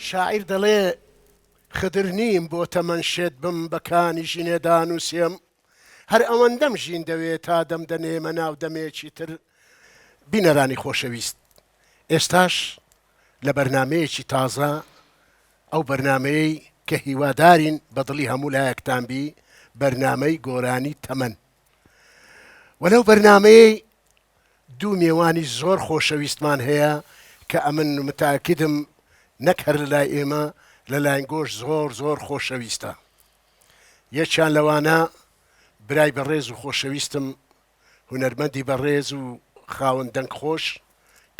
شاعیر دەڵێ خدر نیم بۆ تەمەنشێت بم بەکانی ژینێدان و سێم هەر ئەوەندەم ژین دەوێت تا دەم دەنێمە ناو دەمێکی تر بینەرانی خۆشەویست ئێستاش لە بەرنمەیەکی تازە ئەو بەرنمەیەی کە هیوادارین بەدڵی هەموو لایەکتان بی بەرنمەی گۆرانی تەمەن وەلەو بەرنمەیەی دوو میێوانی زۆر خۆشەویستمان هەیە کە ئەمن متاکیدم نەک هەر لەلای ئێمە لەلایەن گۆش زۆر زۆر خۆشەویستە یەکیان لەوانە برای بەڕێز و خۆشەویستم هونەرمەندی بەڕێز و خاوەن دەنگ خۆش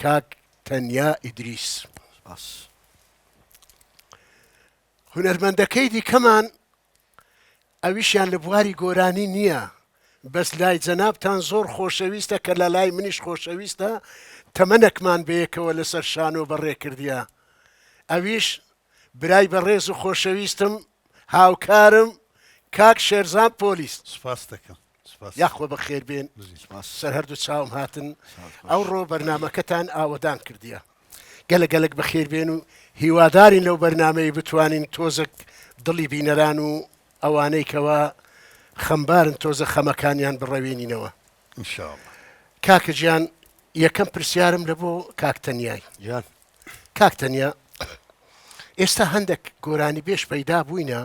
کاک تەنیا ئیدریس هونەرمەندەکەی دیکەمان ئەویشیان لە بواری گۆرانی نییە بەس لای جەنابتان زۆر خۆشەویستە کە لە لای منیش خۆشەویستە تەمەنێکمان بەیەکەوە لەسەر شانۆ بەڕێکردیە ئەویش برای بەڕێز و خۆشەویستم هاوکارم کاک شێرزان پۆلیس سپاس دەکەم یاخۆ بەخێر بێن سەر هەردوو چاوم هاتن ئەوڕۆ بەرنمەکەتان ئاوەدان کردیە گەلک بەخێر بێن و هیوادارین لەو بەرنمەی بتوانین تۆزێک دڵی بینەران و ئەوانەی کەوا خەمبارن تۆزە خەمەکانیان بڕەوێنینەوە کاکە گیان یەکەم پرسیارم لە بۆ کاکتەنیای کاکتەنیا ئێستا هەندێک گۆرانی بێژ پەیدا بووینە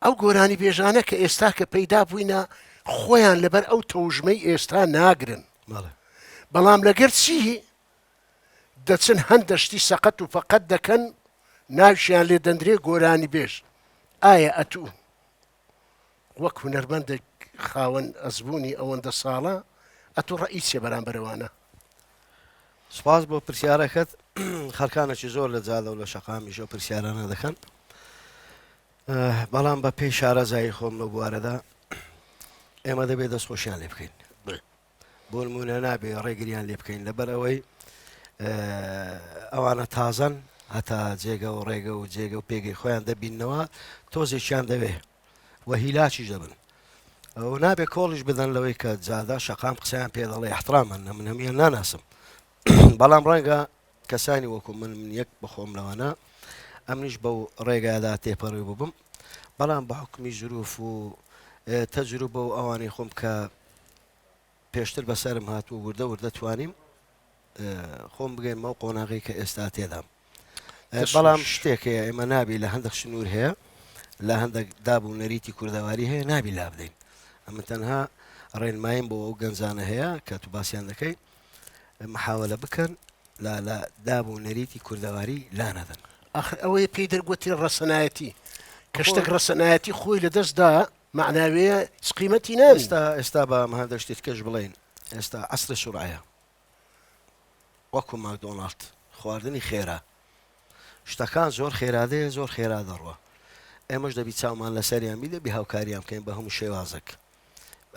ئەو گۆرانی بێژانە کە ئێستا کە پەیدا بووینە خۆیان لەبەر ئەو تەوژمەی ئێستا ناگرن بەڵام لەگەر چی دەچن هەندەشتی سەقەت و فەقەت دەکەن ناوشیان لێ دەندرێ گۆرانی بێژ ئایا ئەتوو وەک هونەرمەندێک خاوەن ئەزبوونی ئەوەندە ساڵە ئەتوو ڕئیسیە بەرامبەرەوانە سپاس بۆ پرسیارەکەت خەڵکانێکی زۆر لە جادە و لە شەقامیش ئەو پرسیارانە دەکەن بەڵام بە پێی شارەزایی خۆم لە بوارەدا ئێمە دەبێت دەستخۆشیان لێ بکەین بۆ نمونە نابێ ڕێگریان لێ بکەین لەبەرەوەی ئەوانە تازەن هەتا جێگە و ڕێگە و جێگە و پێگەی خۆیان دەبینەوە تۆزێکیان دەوێ وە هیلاچیش دەبن ئەو نابێ کۆڵیش بدەن لەوەی کە جادا شەقام قسەیان پێ دەڵێ احترامن من هەمیان ناناسم بەڵام ڕەنگە کەسانی وەکو من یەک بخۆم لەوانە ئەمنیش بەو ڕێگادا تێپەڕی ببم بەڵام بە حکمی ژروف و تەجروبە و ئەوانەی خۆم کە پێشتر بەسەرم هاتووە وردە وردە توانیم خۆم بگەینمە و قۆناغی کە ئێستا تێدام بەڵام شتێکەیە ئێمە نابی لە هەندێک شنوور هەیە لە هەندێک دابوو نەریتی کوردەواری هەیە نابی لا بدەین ئەمە تەنها ڕێنمایم بۆ ئەو گەنجانە هەیە کە تو باسییان دەکەی محاولە بکەن لە دابوو نەریتی کوردەواری لا نەدەن ئەوەی پێی دەرگوتی ڕەسەنایەتی کە شتێک ڕەسەنایەتی خۆی لە دەستدا معناوەیە قیمەتی ناستا ئێستا بە هەندێک شتێک کەش بڵێن ئێستا عەسرە سورعەیە وەکو ماکدۆناڵد خواردنی خێرا شتەکان زۆر خێرادەیە زۆر خێرا دەڕوە ئێمەش دەبی چاومان لەسەریان بی دەبی هاوکاریان بکەین بە هەموو شێوازێک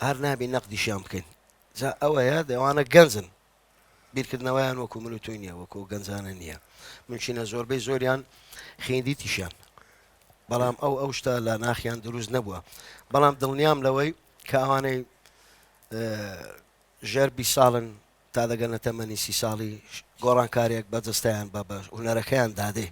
هەر نابی نەقدیشیان بکەین جا ئەوەیە دەوانە گەنجن بیرکردنەوەیان وەکو من و توی نییە وەکو گەنجانە نییە منچینە زۆربەی زۆریان خێندی تیشیان بەڵام ئەو شتە لە ناخیان دروست نەبووە بەڵام دڵنیام لەوەی کە ئەوانەی ژەربی ساڵن تا دەگەنە تەمەنی 30 ساڵی گۆڕانکارێک بەجستیان بە هونەرەکەیان دادێ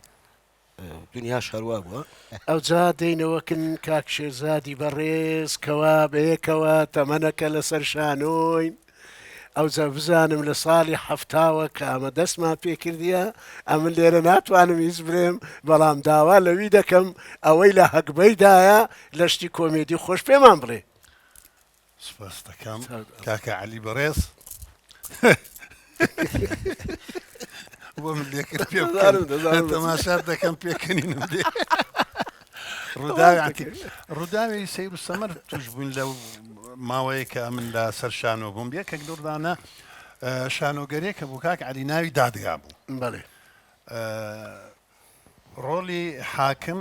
دنیاش هەروە بووە ئەو جا دەینەوەکن کاک شێرزادی بەڕێز کەوا بەیەکەوە تەمەنەکە لەسەر شانۆین ئەو جا بزانم لە ساڵی هەفتاوە کە ئەمە دەستمان پێکردیە ئەمن لێرە ناتوانم هیچ برێم بەڵام داوا لەوی دەکەم ئەوەی لە هەکبەیدایە لە شتی کۆمێدی خۆش پێمان بڵێ سپاس دەکەم کاکە عەلی بەڕێز بۆ من لێکرد پێ تەماشات دەکەم پێکەنینم دێ ڕووداوی سەیر و سەمەر توش بوون لەو ماوەیە کە من لە سەر شانۆ بووم یەکێک دووردانە شانۆگەریە کە بوو کاک عەلی ناوی دادگا بوو بەڵێ ڕۆلی حاکم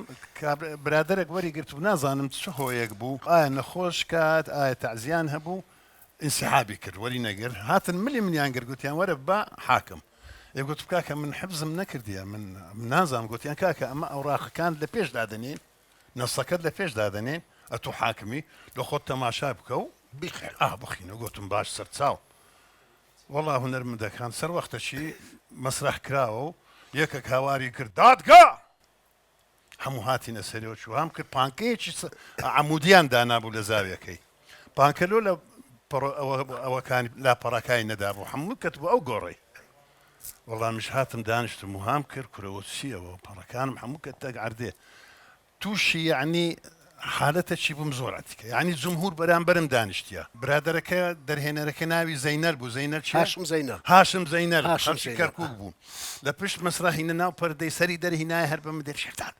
برادەرێک وەری گرتو نازانم چ هۆیەک بوو ئایا نەخۆش کات ئایا تەعزیان هەبوو ئینسحابی کرد وەری نەگر هاتن ملی منیان کرد گوتیان وەرە بە حاکم گوت کاکە من حفزم نەکردیە من نازانم گوتیان کاکە ئەمە ئەوراقەکان لە پێش دادنین نەسەکەت لە پێش دادنین ئەتوو حاکمی لە خۆت تەماشا بکە و بخێر بخینە گوتم باش سەرچاو وەڵا هونەرمەندەکان سەر وەختەشی مەسرح کراوە و یەکێک هاواری کرد دادگا هەموو هاتیینە سەرەوە چوو هەم کرد پانکەیەکی عمودیان دانابوو لە زاویەکەی پانکەلۆ لە ئەوەکانی لاپەڕەکانی نەدابوو هەموو کەت بۆ ئەو گۆڕی وەڵامیش هاتم دانیشتم و هام کرد کورەوە چیەوە پەڕەکانم هەموو کە تەک عردێ تووشی یعنی حالەتەکی بووم زۆراتیکە یعنی جمهور بەرامبەرم دانیشتە برادەرەکە دەرهێنەرەکە ناوی زەینەر بوو زەینەر هاشم زەینەر کەرکوک بوو لە پشت مەسرا هینە ناو پەردەی سەری دەرهینایە هەر بەمە دەر شێفتان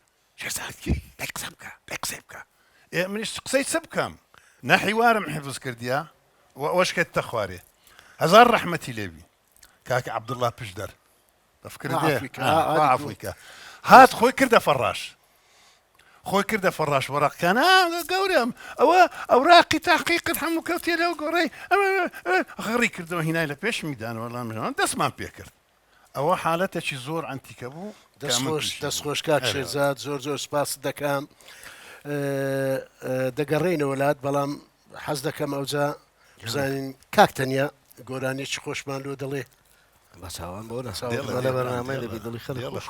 قسە بکە منیش قسەی چ بکەم نەحیوارم حفظ کردیا ئەوەش کەتە خوارێ هەزار ڕەحمەتی لێبی کاکە عەبدوڵڵا پشدەر بەفکردێ هات خۆی کردە فەڕاش خۆی کردە فەڕاش وەڕقەکان گەورم ئەوە ئەوراقی تاقیقت هەموو کەوتێ لەو گۆڕی غڕی کردەوە هینای لە پێش میدان وەڵام دەستمان پێ کرد ئەوە حالەتێکی زۆر ئەنتیکە بوو دەستخۆش کات شێرزاد زۆر سپاس دەکەم دەگەڕێنە وڵات بەڵام حەز دەکەم ئەوجا بزانین کاکتەنیا گۆرانێکی خۆشمان لۆ دەڵێ بەچاوان بۆ لە بەرنامەی لەبی دڵی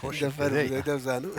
خۆش دەزانم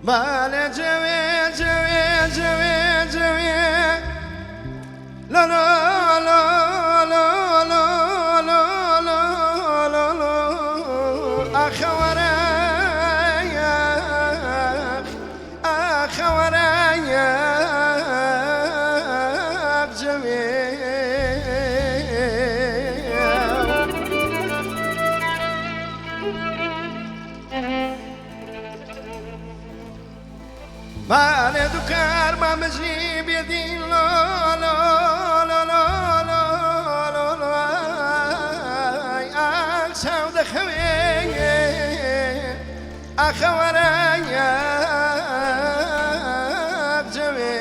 بالە جەوێ جەوێ جەوێ جەوێ لۆ لۆ لۆ لۆ لۆ لۆ لۆ لۆ لۆ ئاخەوەرەیەک ئاخەوەرەیەک جەوێ بالێ دووکار مامەژی بێدین لۆ لۆ لۆ لۆ لۆ لۆ لۆ ئاک چاو دەخەوێ ئاخەوەرەیەک جەوێ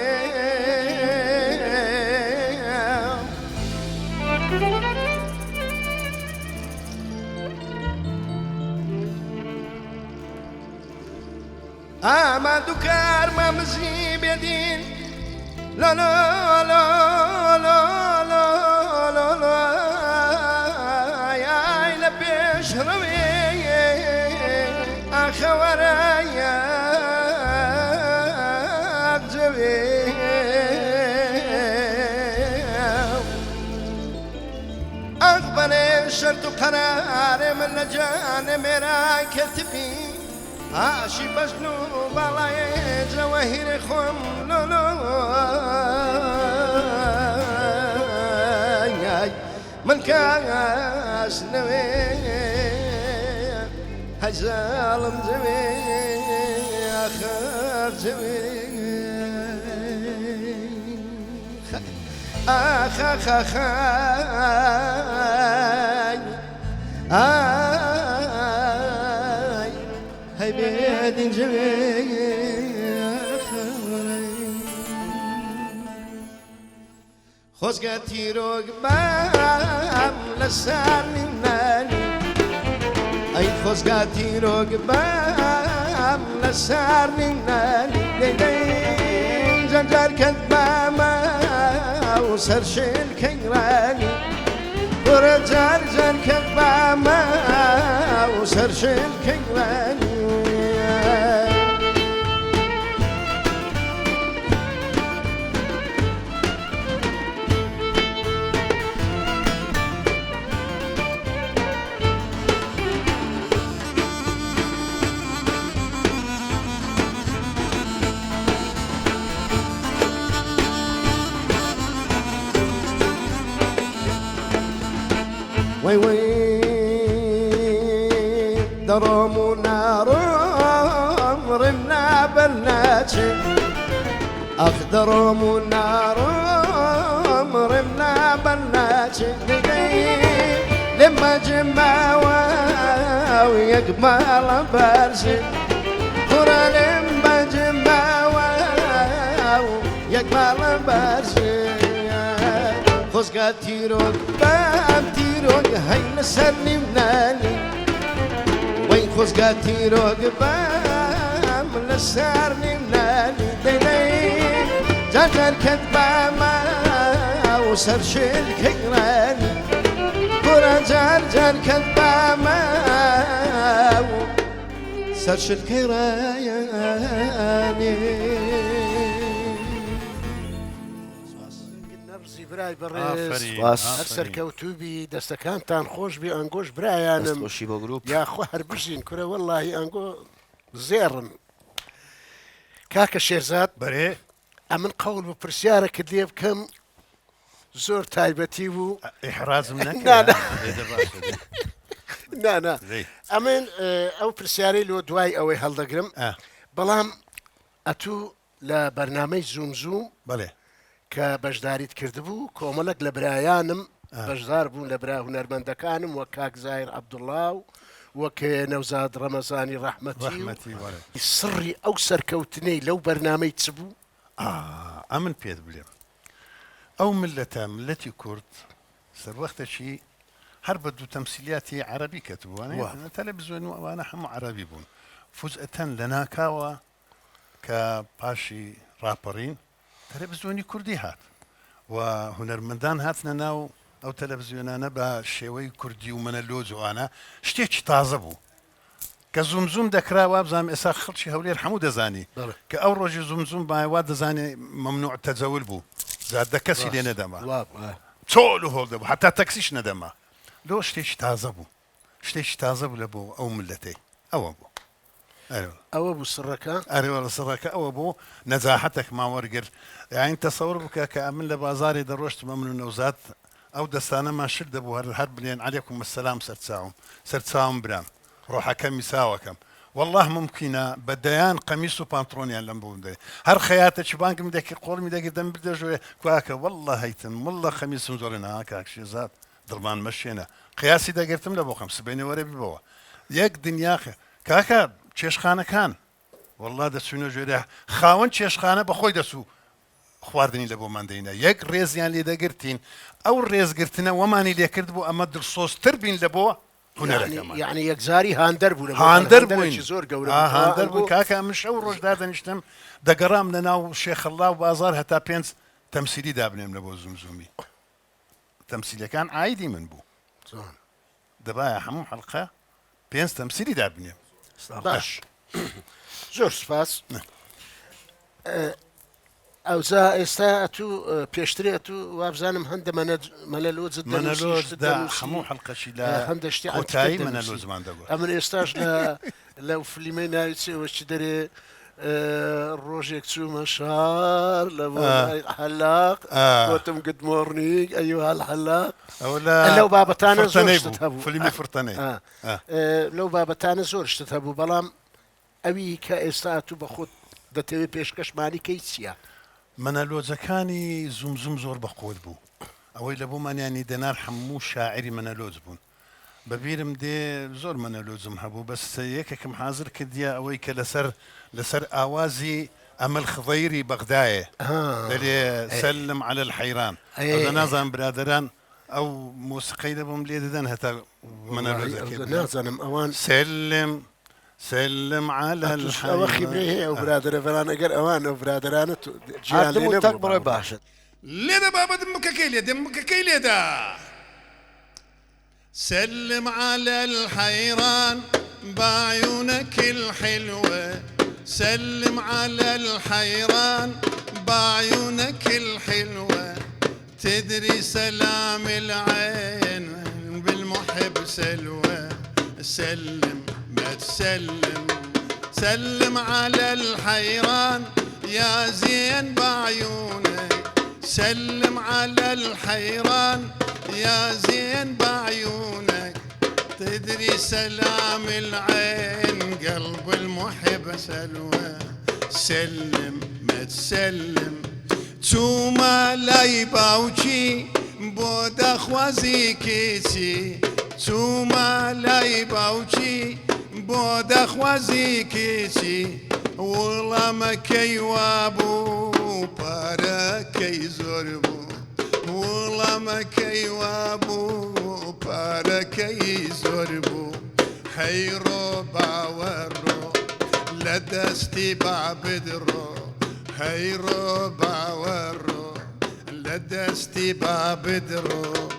ئاما دووکار مامەژی بێدین لۆ لۆ لۆ لۆ لۆ لۆ لۆ ئای لە پێش ڕەوێ ئاخەوەرەیەک جەوێ ئەقبەلێ شەرت و قەرارێ من لە جانە مێرا کەتبی عاشی بەژن و باڵایە جەوەهیرێ خۆم لۆ لۆ من کاس نەوێ هەجاڵم جەوێ ئاخر جەوێ ئاخەخەخەی هەی بێدین جەوێ خۆزگە تیرۆک بام لەسەر نینانی ئەی خۆزگە تیرۆک بام لەسەر نینانی دەیدەی جەنجار کەت بامە و سەر شێلکەیڕانی وەرە جار جار کەت بامە و سەر شێلکەیڕانی وي وي دروم ونارم رمنا بلاتي أخضرم ونارم رمنا بلاتي لما جماوة ويقبل برسي خورا لما جماوة ويقبل برسي خزقة تيروك بام تيروك هاي لسرني مناني وين خزقة تيروك بام لسرني مناني ديني جاجر كتبا ما وسرش الكيراني كورا جار جار كتبا ما سرش الكيراني نەبزی برای بەڕێز ئافرین، سپاس. هەر ئافرین. سەرکەوتوبی دەستەکانتان خۆش بێ ئەنگۆش برایانم دەستخۆشی بۆ گروپ یاخوا هەر بژین کورە وەڵڵاهی ئەنگۆ زێڕن کاکە شێرزاد بەرێ ئەمن قەول بە پرسیارە کە لێ بکەم زۆر تایبەتی بوو ئیحرازم نا، نەکرد نانا ئەمن ئەو پرسیارەی لۆ دوای ئەوەی هەڵدەگرم بەڵام ئەتوو لە بەرنامەی زوم زوم بەڵێ کە بەشداریت کردبوو کۆمەڵک لە برایانم بەشدار بوون لە برا هونەرمەندەکانم وە کاک زایر عەبدوڵڵا و وەک نەوزاد ڕەمەزانی ڕەحمەتی و ڕەحمەتی وەرە سڕی ئەو سەرکەوتنەی لەو بەرنامەی چ بوو ئەمن پێت بڵێم ئەو ملەتە ملەتی کورد سەروەختەشی هەر بە دوو تەمسیلیاتی عەرەبی کەتبووانە تەلەڤیزیۆن و ئەوانە هەموو عەرەبی بوون فوزئەتەن لە ناکاوە کە پاشی ڕاپەڕین تەلەڤیزیۆنی کوردی هات و هونەرمەندان هاتنە ناو ئەو تەلەڤیزیۆنانە بە شێوەی کوردی و منە لۆجوانە شتێکی تازە بوو کە زومزوم دەکرا وابزانام ئێستا خەڵکی هەولێر هەموو دەزانی کە ئەو ڕۆژی زومزوم باوا دەزانێ مەمنوع تەجەول بوو زادە کەسی لێ نەدەما چۆل و هۆڵ دەبوو حتا تەکسیش نەدەما لۆ شتێکی تازە بوو شتێکی تازە بوو لە بۆ ئەو ملەتەی ئەوە بوو ئەوە بوو سڕەکە ئەرێوە سڕەکە ئەوە بوو نەجاحەتێک ماوەرگر یاین تەسەور بکە کە ئەمن لە بازاری دەڕۆشتمە من و نەوزات ئەو دەستانەمان شت دەبوو هەر بلێن عەلەیکوم ئەسسەلام سەرچاوم برام ڕۆحەکەمی ساوەکەم والله ممکنە بەدەیان قەمیس و پانتڕۆنیان لەم بوو بدەێ هەر خەیاتە بانکم دەکی قۆڵمی دەگی دەم بدەژێ کواکە والله هەیتم وڵە خەمیسم زۆرە نا کاکشێزاد دڵمان مەشێنە قیاسی دەگرتم لە بۆ خەم سبێنێ وەرە بیبەوە یەک دنیاخە کاکە چێشخانەکان والله دەچوونە ژێرە خاوەن چێشخانە بەخۆی دەسوو خواردنی لە بۆمان دەینە یەک ڕێزیان لێ دەگرتین ئەو ڕێزگرتنە وەمانی لێکرد بوو ئەمە دڵسۆزتر بین لە بۆ یعنی یەکزاری هاندەر بوو هاندەر بووین زۆر گەورە هاندەر بوو کاکە مش ئەو ڕۆژدا دەنیشتم دەگەڕام لە ناو شێخەڵڵا و بازار هەتا پێنج تەمسیلی دابنێم لە بۆ زومزومی تەمسیلەکان ئایدی من بوو دەبایە هەموو حەڵقە پێنج تەمسیلی دابنێم باش زۆر سپاس ئەوزا ئێستا ئەتوو پێشترێت و وابزانم هەندە مەلەلۆجت مەنەلۆجدا هەموو حەڵقەشی لە هەندە شتی کۆتایی مەنەلۆجمان دەگوت ئەمن ئێستاش لەو فلیمەی ناویچێوەچی دەرێ ڕۆژێک چوومە شار لە حەلاق گوتم گود مۆرنینگ ئەیوه الحەلاق لەو بابەتانە زۆر شتت هەبوو فلیمی فرتەنەی لەو بابەتانە زۆر شتت هەبوو بەڵام ئەوی کە ئێستا تو بە خۆت دەتەوێت پێشکەشمانی کەی چییە؟ مەنەلۆجەکانی زومزوم زۆر بەخۆت بوو ئەوەی لە بۆمانیانی دەنار هەموو شاعری مەنەلۆج بوون بەبیرم دێ زۆر مەنەلۆجم هەبوو بەس یەکێکم حازر کردیە ئەوەی کە لەسەر ئاوازی ئەمەل خضەیری بەغدایە دەرێ سلم على الحەیران نازان برادران ئەو موسیقەی دەبم لێ دەدەن هەتا مەنەلۆجەکە نازانم ئەوان سلم على ئەوە خیبرێ هەیە ئەو برادرە بەران ئەگەر ئەوان ئەو برادرانە تەک بڕێ باشت لێدە بابەتم بکەکەی لێ دەم بکەکەی لێدا سلم على الحيران بعيونك الحلوة سلم على الحيران بعيونك الحلوة تدري سلام العين بالمحب سلوى سلم ما تسلم سلم على الحيران يا زين بعيونك سلم على الحيران يا زين بعيونك تدري سلام العين قلب المحب سلوى سلم ما تسلم توما لا يباوشي بودا خوازي كيسي توما لا يباوشي بودا خوازي كيسي والله ما كيوابو باركي زربو والله ما كيوابو باركي زربو هيرو باورو لدستي بعبدرو هيرو باورو لدستي بعبدرو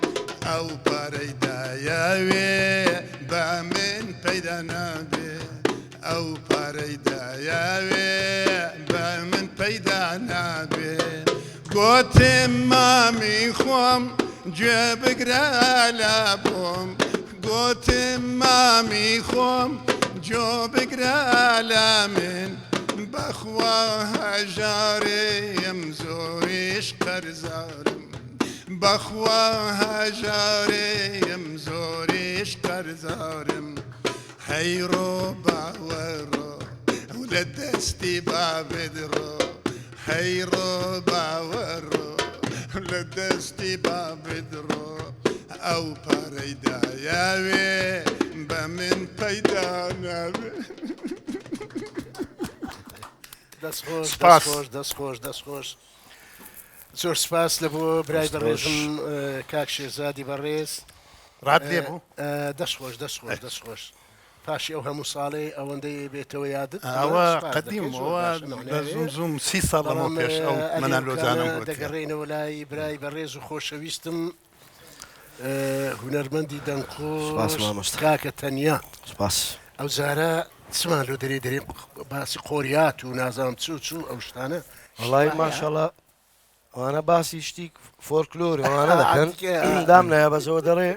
او بريدا ياوي بامن بيدا نابي او بريدا ياوي بامن بيدا نابي قوت مامي خوم جيب قرالا بوم قوت مامي خوم جيب قرالا من بخوا هجاري يمزوريش قرزارم بخوا هجاري يمزوريش قرزارم هيرو باورو ولد استي بابدرو هيرو باورو ولد استي بابدرو او بريدا ياوي بمن بيدا نابي دەستخۆش زۆر سپاس لە بۆ برای بەڕێزم کاک شێزادی بەڕێز ڕات لێ بوو دەستخۆش پاشی ئەو هەموو ساڵێ ئەوەندەی بێتەوە یادت ئەوە قەدیمەوە زوم 30 ساڵەوە پێش ئەو مەنالۆزانم دەگەڕێنەوە لای برای بەڕێز و خۆشەویستم هونەرمەندی دەنگخۆش کاکە تەنیا ئەو زارە چمان لۆ دەرێ باسی قۆریات و نازانم چوو ئەو شتانە وڵی ماشەڵە ئەوانە باسی شتی فۆرکلۆر ئەوانە دەکەن دام نایە بەزەوە دەڕێ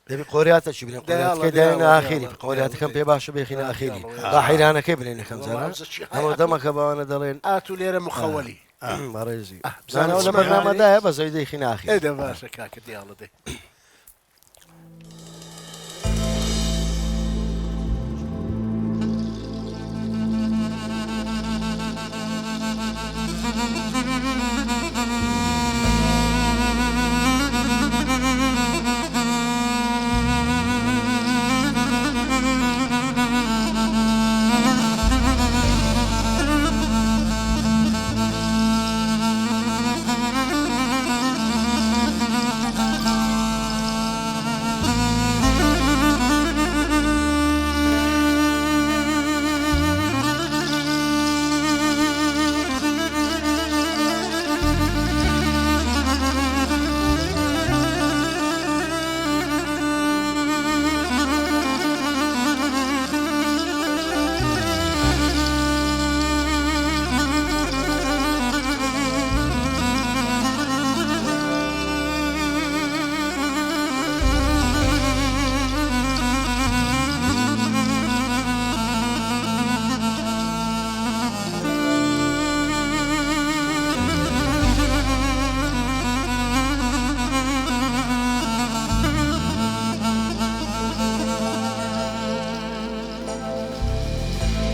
دەبی قۆریاتەکی بێن قۆریاتەکەی دێنە ئاخری قۆریاتەکەم پێ باشە بێخینە ئاخری با حیرانەکەی بنێن یەکەم زارە ئەمە دەمەکە بەوانە دەڵێن ئاتو لێرە مخەوەلی بەڕێزی زانەوە لە بەرنامەدایە بەزەوی دەیخینە ئاخری ئێدە باشە کاکە دیاڵە دەی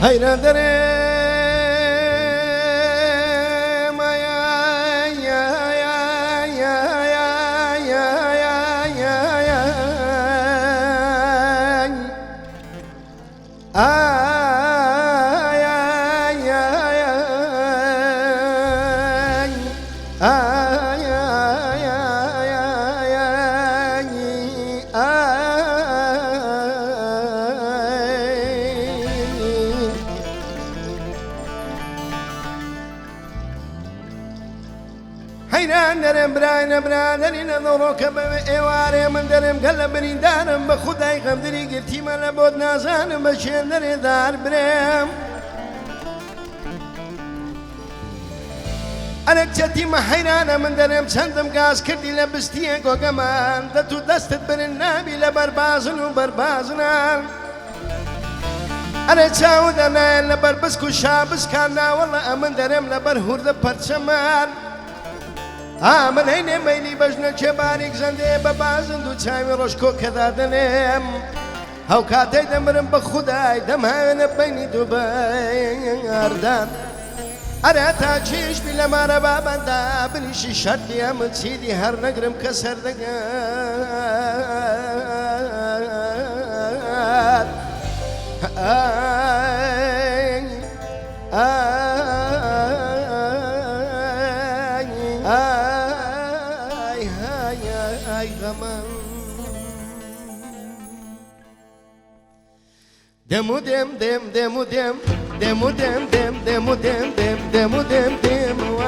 هينا دري برادري نظروك بإواري من درم قلبني دارم بخداي غمدري قلتي ما لبود نازان بشين دري دار بريم أنا كتي ما حيرانا من درم سندم قاس كردي لبستيك وقمان دتو دستت بر النبي لبربازن وبربازنا أنا تساود أنا لبربسكو شابس كانا والله أمن درم لبرهور ذا برشمان ئامنەینێ مەیلی بەژنە کێبارێک زەندێ بە بازند و چاوی ڕۆژکۆ کەدا دەنێم هەو کاتەی دەمرم بە خودای دەمهاوێنە بینی دووبەردان ئەرە تا چێشبی لە مارە بابەندا بنیشی شەردی ئەمە چیدی هەر نەگرم کە سەردەگات Demo dem dem demo dem demo dem dem demo dem dem demo dem demo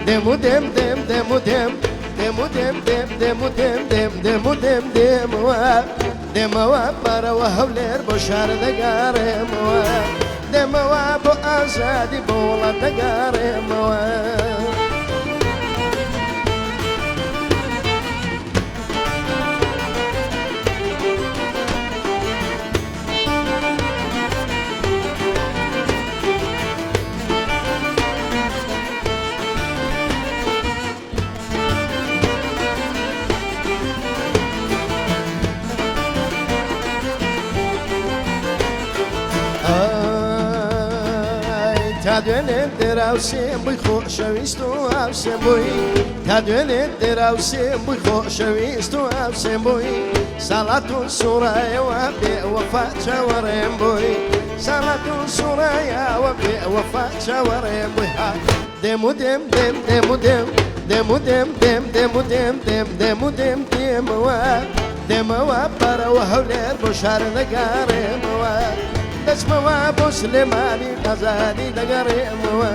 demo dem dem demo dem demo dem dem demo dem dem demo dem demo demo para wa hawler bo shar da garemo demo bo azadi bo la da garemo تا دوێنێ دراوسێم بووی خۆشەویست و ئاوسێم بووی تا دوێنێ دراوسێم بووی خۆشەویست و ئاوسێم بووی ساڵات و سوورایەوە بێوەفا چاوەڕێم بووی ساڵات و سوورایەوە بێوەفا چاوەڕێم بووی دێم و دێم دێم دێم و دێم دێم و دێم دێم دێم و دێم دێم دێم و دێم دێمەوە دێمەوە بەرەوە هەولێر بۆ شار دەگەڕێمەوە دەچمەوە بۆ سلێمانی ئازادی دەگەڕێمەوە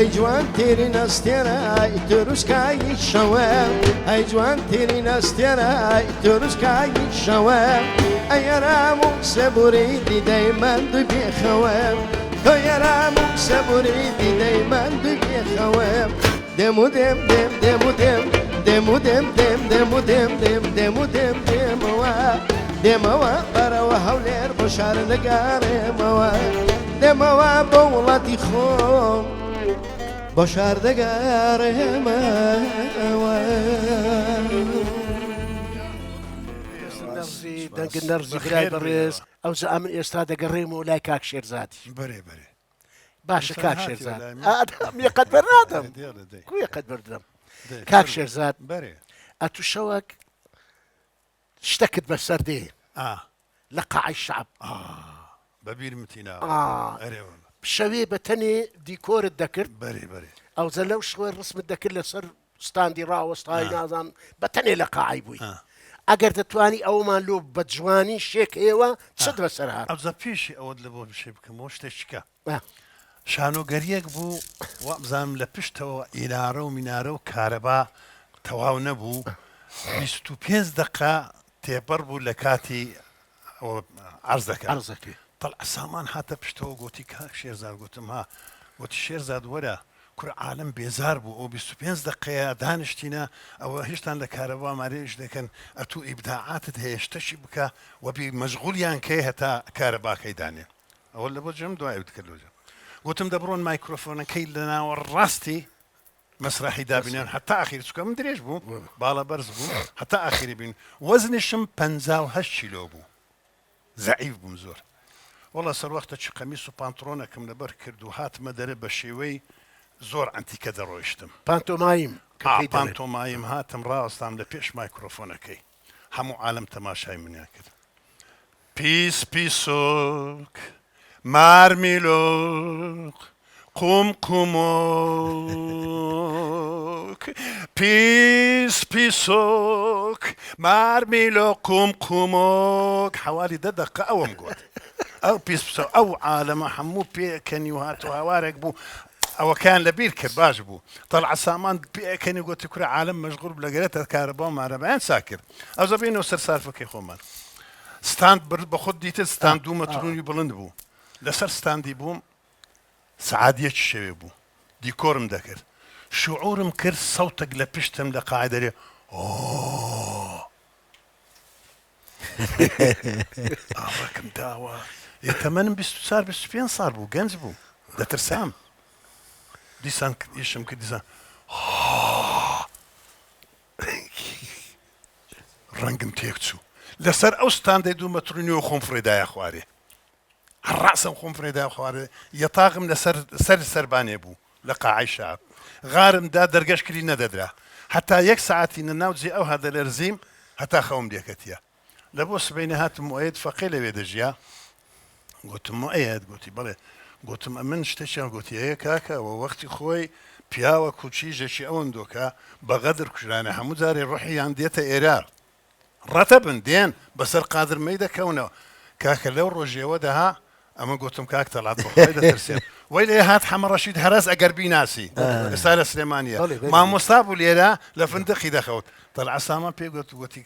ئەی جوان تێری نەستێرای تروسکایی شەوە ئەی جوان تێری نەستێرای تروسکایی شەوە ئەیەرام و سەبوری دیدەی من دوی بێخەوە تۆ یەرام و سەبوری دیدەی من دوی بێخەوە دێم و دێم دێم دێم و دێم دێم و دێم دێم دێم و دێم دێم دێم و دێم دێمەوە دێمەوە بەرەوە هەولێر بۆ شار دەگەڕێمەوە دێمەوە بۆ وڵاتی خۆم بۆ شار دەگەڕێمەوە دەنگ نەرزی برای بەڕێز ئەو ئەمن ئێستا دەگەڕێمەوە لای کاک شێرزادی بەرێ بەرێ باشە کاک شێرزاد یەقەت بەرنادەم کو یەقەت بەردەم کاک شێرزاد بەرێ ئەتو شەوەک شتەکت بەسەر دێ لە قاعی شعب بەبیر متینا ئەرێوە شەوێ بە تەنێ دیکۆرت دەکرد بەرێ بەرێ ئەو زە لەو شوێ ڕسمت دەکرد لەسەر ستاندی ڕاوەستای نازان بە تەنێ لە قاعی بووی ئەگەر دەتوانی ئەومان لۆ بە جوانی شێک ئێوە چت بەسەر هات ئەو زە پیشی ئەوت لە بۆ بشێ بکەمەوە شتێککە شانۆگەریەک بوو وابزانم لە پشتەوە ئینارە و مینارە و کارەبا تەواو نەبوو 25 دقە تێپەر بوو لە کاتی عەرزەکە طلع سامان هاتە پشتەوە گوتی کاک شێرزاد گوتم ها گوتی شێرزاد وەرە کورە عالم بێزار بوو ئەو 25 دقەیە دانیشتینە ئەوە هێشتان لە کارەبا مارێژ دەکەن ئەتوو ئیبداعاتت هەیە شتەشی بکە وەبی مەشغولیان کەی هەتا کارەباکەی دانێ ئەوە لە بۆ جەم دوای وتکردوجە گوتم دەبڕۆن مایکرۆفۆنەکەی لەناوە ڕاستی مەسرحی دابینیان هەتا ئاخیر چکە من درێژ بوو باڵە بەرز بوو هەتا ئاخیری بین وەزنشم 58 کیلۆ بوو زەعیف بووم زۆر وڵە سەروەختە چ قەمیس و پانتڕۆنەکەم لەبەر کرد و هاتمە دەرە بە شێوەی زۆر ئەنتیکە دەڕۆیشتم پانتۆمایم پانتۆمایم هاتم ڕاوەستام لە پێش مایکرۆفۆنەکەی هەموو عالم تەماشای منیان کرد پیس پیسۆک مارمیلۆک قومقومۆک پیس پیسۆک مارمیلۆک قومقومۆک حوالی 10 دقە ئەوم گوت ئەو پیس ئەو عالەمە هەموو پێکەنی و هاتو هاوارێک بوو ئەوە کان لەبیر کرد باش بوو تەڵع سامان پێکەنی گوتی کورە عالم مەشغول لەگەرێتە کارەبا مارەبیان ساکرد ئەو زەبینەوە سەر سارفەکەی خۆمان ستاند برد بە خۆت دیتر ستاند دوو مەترونی بڵند بوو لەسەر ستاندی بووم سعادیەکی شەوێ بوو دیکۆرم دەکرد شعورم کرد سەوتێک لە پشتم لە قاعدەرێ ئاوەکەم داوە تەمەنم 24 ساڵ بوو گەنج بوو دەترسام دیسان ئیشم کرد دیسان ڕەنگم تێک چوو لەسەر ئەو ستاندەی دوو مەترونیەوە خۆم فرێدایە خوارێ هەڕاسم خۆم فرێدای خوارێ یەتاغم لەسەر سەربانێ بوو لە قاعەی شعب غارمدا دەرگەشکری نەدەدرا هەتا 1 ساعتی ناو جێ ئەو هەدەلەرزیم هەتا خەوم دێکەتیە لە بۆ سبەینە هاتم ئۆیت فەقێ لەوێ دەژیا گوتم ئەیەت گوتی بڵێ گوتم ئەمن شتێکیان گوتی ئەیە کاکەەوە وەختی خۆی پیاوە کوچیژێکی ئەوەن دۆکە بەغەدر کوژرانە هەموو جارێ ڕۆحیان دێتە ئێرا ڕەتە بن دێن بەسەر قادرمەی دەکەونەوە کاکە لەو ڕۆژێوە دەها ئەمە گوتم کاک تەڵات بەخۆی دەترسێن وی لێ هات حەمە ڕەشید هەرس ئەگەر بیناسی ئێستا لە سلێمانیە مامۆستا بوو لێرە لە فندقی دەخەوت تەڵع سامان پێ گوتی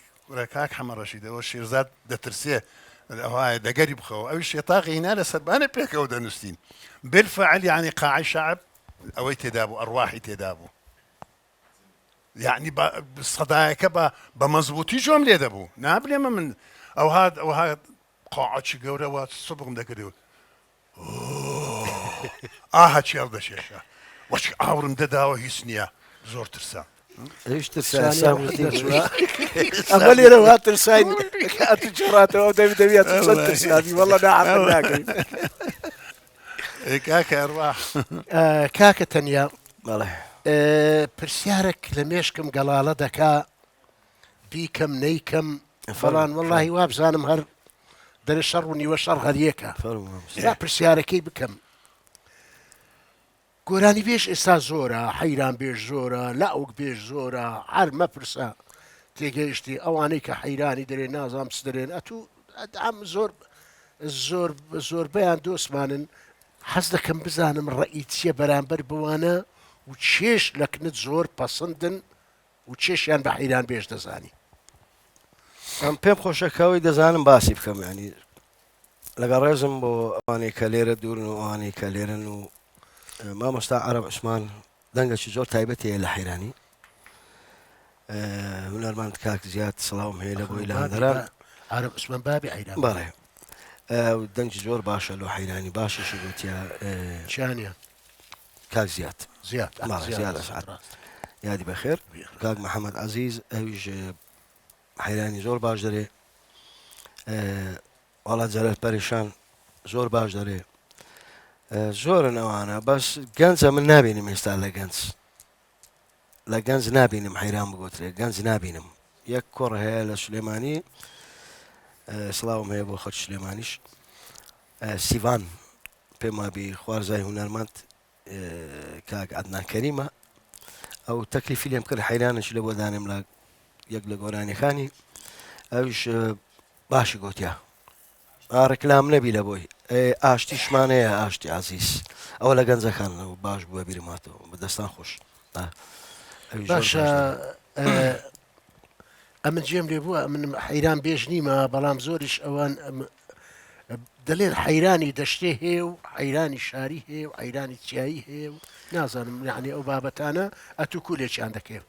کاک حەمە ڕەشیدەوە شێرزاد دەترسێ ئەوە دەگەری بخەوە ئەوی شێتاقی هینا لە سەربانە پێکەوە دەنووسین بالفعل یعنی قاعەی شعب ئەوەی تێدا بوو ئەڕواحی تێدا بوو یعنی سەدایەکە بە مەزبوطی جۆم لێ دەبوو نابلێمە من ئەو هات قاعەکی گەورەوە سوبم دەکردەوە ئاها چێڵ دەشێشە وەچ ئاورم دەداوە هیچ نییە زۆر ترسام ئەمە لێرە وا ترساین چڕاتەوە دەوێت ترساوی وەڵە ناعەقل ناکەین کاکە ئەڕواح کاکە تەنیا پرسیارێک لە مێشکم گەڵاڵە دەکا بیکەم نەیکەم فەڵان وەڵڵاهی وا بزانم هەر دەرە شەڕ و نیوە شەڕ هەریەکە یا پرسیارەکەی بکەم گۆرانی بێژ ئێستا زۆرە حەیران بێژ زۆرە لاوک بێژ زۆرە هەر مەپرسە تێگەیشتی ئەوانەی کە حەیرانی دەرێن نازام چ دەرێن ئەتوو ئەم زۆربەیان دۆستمانن حەز دەکەم بزانم ڕەئی چییە بەرامبەر بوانە و چێش لەکنت زۆر پەسەندن و چێشیان بە حەیران بێژ دەزانی ئەم پێم خۆشەکەوەی دەزانم باسی بکەم ینی لەگەڵ ڕێزم بۆ ئەوانەی کە لێرە دوورن و ئەوانەی کە لێرن و مامۆستا عەرەب عوسمان دەنگێکی زۆر تایبەتی هەیە لە حەیرانی هونەرمەند کاک زیاد سڵاوم هەیە لە بۆی لاندەران عەرەب عوسمان بابی حەیران بەڵێ دەنگی زۆر باشە لۆ حەیرانی باشیشی گوتیا چیانە کاک زیاد زیاد ئەسعەد یادی بەخێر کاک محەممەد عەزیز ئەویش حەیرانی زۆر باش دەرێ وڵات جەلەل پەریشان زۆر باش دەرێ زۆرن ئەوانە بەس گەنجە من نابینم ئێستا لە گەنج نابینم حەیران بگوترێ گەنج نابینم یەک کوڕ هەیە لە سلێمانی سڵاوم هەیە بۆ خەڵک سلێمانیش سیڤان پێم وابی خوارزای هونەرمەند کاک عەدنان کەریمە ئەو تەکلیفی لێم کرد حەیرانش لە بۆ دانێم لە یەک لە گۆرانیەکانی ئەویش باشی گوتیا ڕێکلام نەبی لە بۆی ئاشتیشمانەیە ئاشتی عەزیز ئەوە لە گەنجەکان باش بووە بیرماتەوە بەدەستان خۆش باشە ئەمە جێم لێ بووە من حەیران بێژ نیمە بەڵام زۆریش ئەوان دەڵێن حەیرانی دەشتێ هەیە و حەیرانی شاری هەیە و حەیرانی چیایی هەیە و نازانم یعنی ئەو بابەتانە ئەتو کولێکیان دەکەێ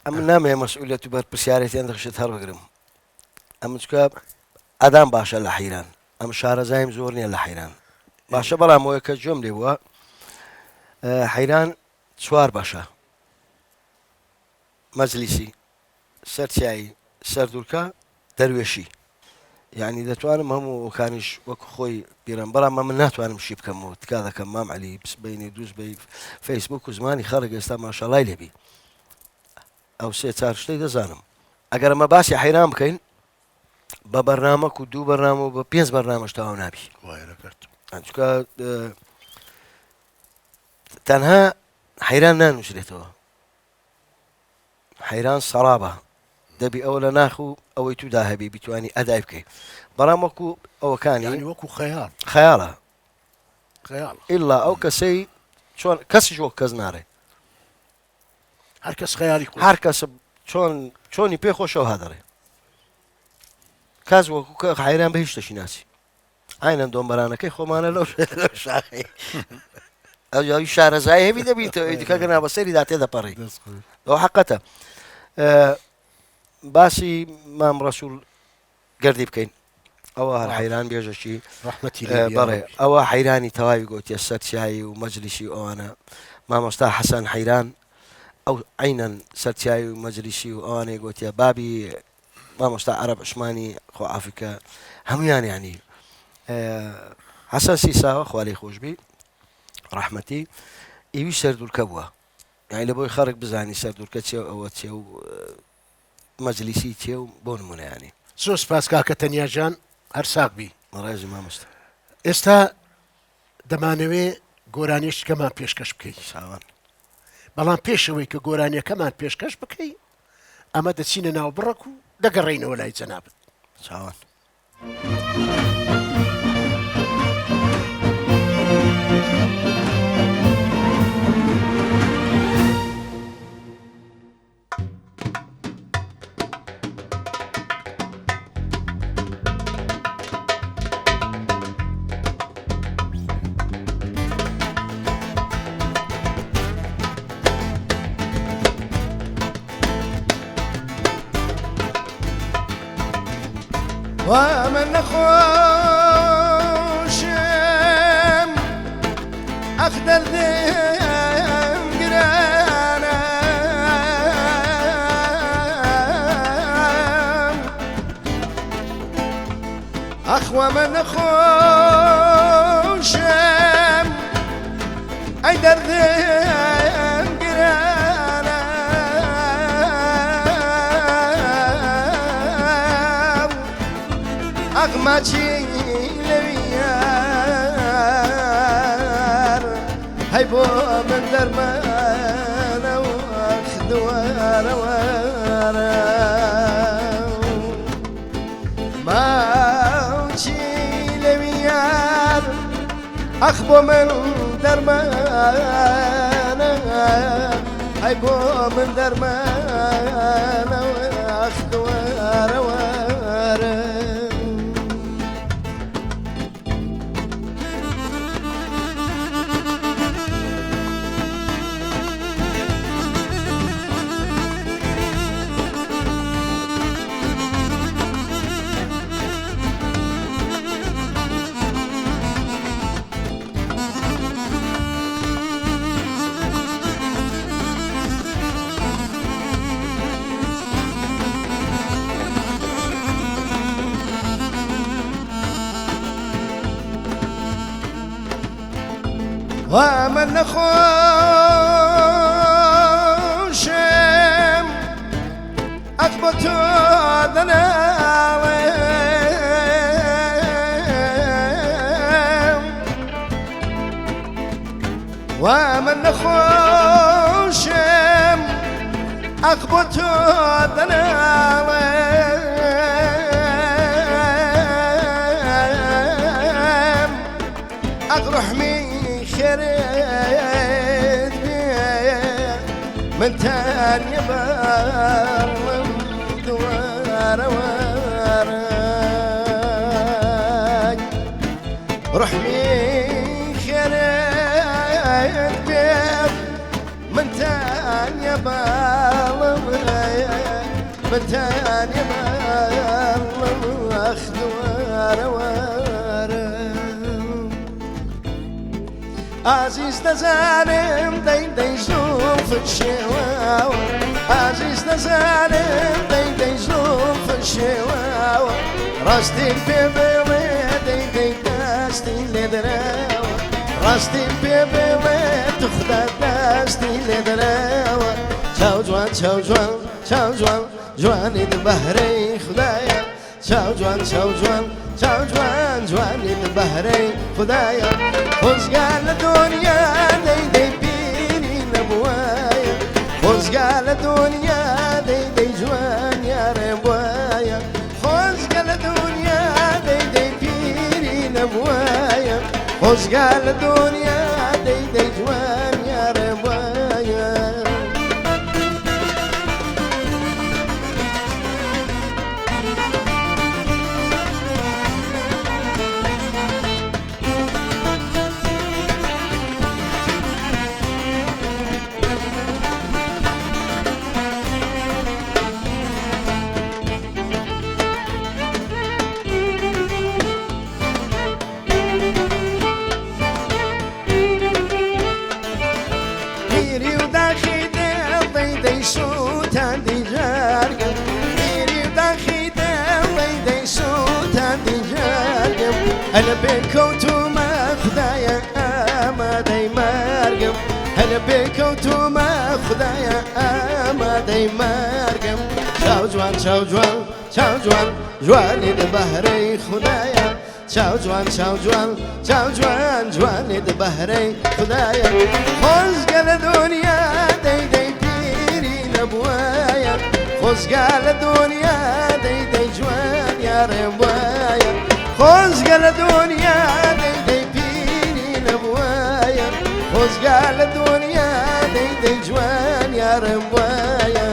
ئەم نامێ مەسئولیەت و بەر پرسیارەتیان دەخشێت هەڵبگرم ئەم چکە ئەدام باشە لە حەیران ئەم شارەزایم زۆر نییە لە حەیران باشە بەڵام ئەوەیە کە جۆم لێ بووە حەیران چوار باشە مەجلیسی سەرچایی سەردوورکە دەروێشی یعنی دەتوانم هەموو ئەوکانیش وەکو خۆی بیرم بەڵام من ناتوانم شی بکەمەوە تکا دەکەم مام عەلی بینی دووس بە فەیسبوک و زمانی خەڵک ئێستا ماشەڵای لێبی ئەو سێ چار شتەی دەزانم ئەگەر ئەمە باسی حەیران بکەین بە بەرنامەک و دوو بەرنامە و بە 5 بەرنامەش تەواو نابی چکە تەنها حەیران نانووسرێتەوە حەیران سەرابە دەبی ئەوە لە ناخ و ئەوەی تودا هەبی بیتوانی ئەدای بکەیت بەڵام وەکو ئەوەکانی وەکو خەیاڵ خەیاڵە خەیاڵ ئیلا ئەو کەسەی چۆن کەسیش وەک کەس ناڕێ هەر کەس خەیاری خۆی هەر کەس چۆنی پێ خۆشەوە هەدەڕێ کەس وەکو حیران بە هیچ شتێکی ناچی ئاینەن دۆمبەرانەکەی خۆمانە لەو شاخی ئەو شارەزای هەوی دەبیتەوە دیکەگە نابەسەری دا تێدەپەڕی ئەو حەقەتە باسی مام ڕەسوول گەردی بکەین ئەوە هەر حەیران بێژەشی ڕەحمەتی بەڕێ ئەوە حەیرانی تەواوی گوتیە سەرچایی و مەجلیسی ئەوانە مامۆستا حەسەن حەیران ئەو عینەن سەرچایی و مەجلیسی و ئەوانەی گوتیە بابی مامۆستا عەرەب عوسمانی خۆ ئافریکا هەمویان یانی حەسەن سیساوە خوا لێی خۆشبی ڕەحمەتی ئیوی سەردوورکە بووە یعنی لە بۆی خەڵک بزانی سەردوورکە چێ و ئەوە چێ و مەجلیسی چێ و بۆ نمونەیانی زۆر سپاس کاکە تەنیاژان هەر ساقبی ڕێزی مامۆستا ئێستا دەمانەوێ گۆرانیشتەکەمان پێشکەش بکەیت چاوان بەڵام پێشەوەی کە گۆرانیەکەمان پێشکەش بکەی ئەمە دەچینە ناو بڕک و دەگەڕێینەوە لای جەنابەت چاوان ومن نخوشم أخدر ذم قرانا أخوة من نخوشم أقدر ذم قرانا أغماتي لويار هيبو من درمان واخد وارا وارا ماوتي لويار أخبو من درمان هيبو من درمان واخد وارا وارا ومن نخوشم أقبط دناوم ومن نخوشم أقبط دناوم أقرح من خريت من تاني بارم دوار وارك روح من خريت من تاني بارم من تاني بارم أخذ وار عزيز نزارم دين دين زوف الشواوة عزيز نزارم دين دين زوف الشواوة راستي بيبي دين دين داستي لدراوة راستي بيبي تخدى داستي لدراوة شاو جوان شاو جوان شاو جوان جواني البحري خدايا شاو جوان شاو جوان شاو جوان جواني البحري خدايا خزقال الدنيا دي دي بيني نبوايا خزقال الدنيا دي دي جوان يا ربوايا خزقال الدنيا دي دي بيني نبوايا خزقال الدنيا دي دي جوان هەلە پێکەوتومە خدایە ئامادەی مەرگم هەلە پێکەوتومە خدایە ئامادەی مەرگم چاو جوان چاو جوان چاو جوان جوانی بەهرەی خدایە چاو جوان چاو جوان چاو جوان جوانی بەهرەی خدایە خۆزگە لە دنیا دەیدەی پیری نەبووایە خۆزگە لە دنیا دەیدەی جوان یارێم وایە خۆزگە لە دنیا دەیدەی پیری نەبووایە خۆزگە لە دنیا دەیدەی جوان یارم وایە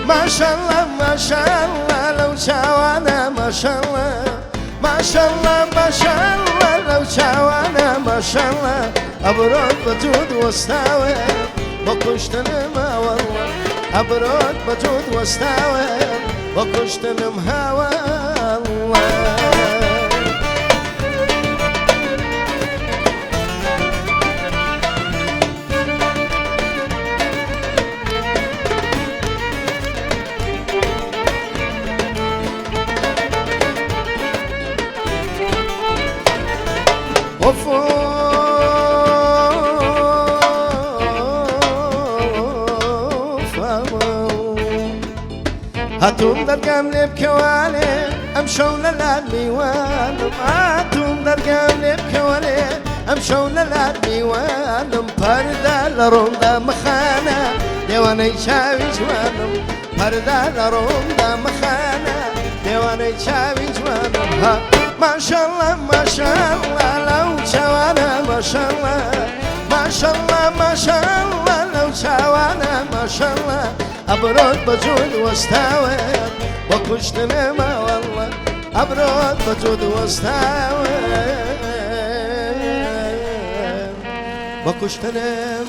ماشەڵڵا ماشەڵڵا لەو چاوانە ماشەڵڵا ماشەڵڵا ماشەڵڵا لەو چاوانە ماشەڵڵا ئەبرۆت بە جوود وەستاوە بە کوشتنم هاوەڵڵا ئەبرۆت بە جوود وەستاوە بە کوشتنم هاوەڵڵا هاتوم دەرگام لێ بکەوانێ ئەم شەو لە لات میوانم هاتوم دەرگام لێ بکەوانێ ئەم شەو لە لات میوانم پەردا لە ڕۆمدا مخانە دێوانەی چاوی جوانم پەردا لە ڕۆمدا مخانە دێوانەی چاوی جوانم ها ماشەڵڵا ماشەڵڵا لەو چاوانە ماشەڵڵا ماشەڵڵا ماشەڵڵا لەو چاوانە ماشەڵڵا ئەبرۆت بە جوود وەستاوە بە کوشتنەمە وەڵڵا ئەبرۆت بە جوود وەستاوە بە کوشتنم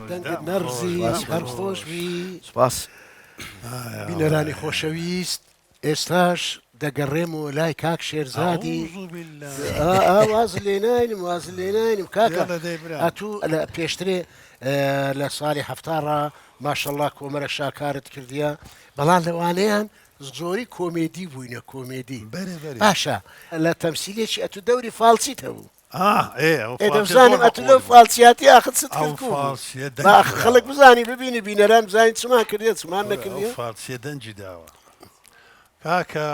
دەنگت نەرزی هەرخۆشوی سپاس بینەرانی خۆشەویست ئێستاش دەگەڕێمەوە لای کاک شێرزادی واز لێناینم واز لێناینم کاکە ئەتوو لە پێشترێ لە ساڵی هەفتاڕە ماشەڵڵا کۆمەرە شاکارت کردیە بەڵام لەوانەیان زۆری کۆمێدی بووینە کۆمێدی باشە لە تەمسیلێکی ئەتو دەوری فالچیت هەبوو دەمزانم ئەتو لەو فالسیاتی ئاخت ست خەڵک بزانی ببینی بینەران بزانین چمان کردێت چمان نەکردێت فالسیە دەنجی داوە کاکە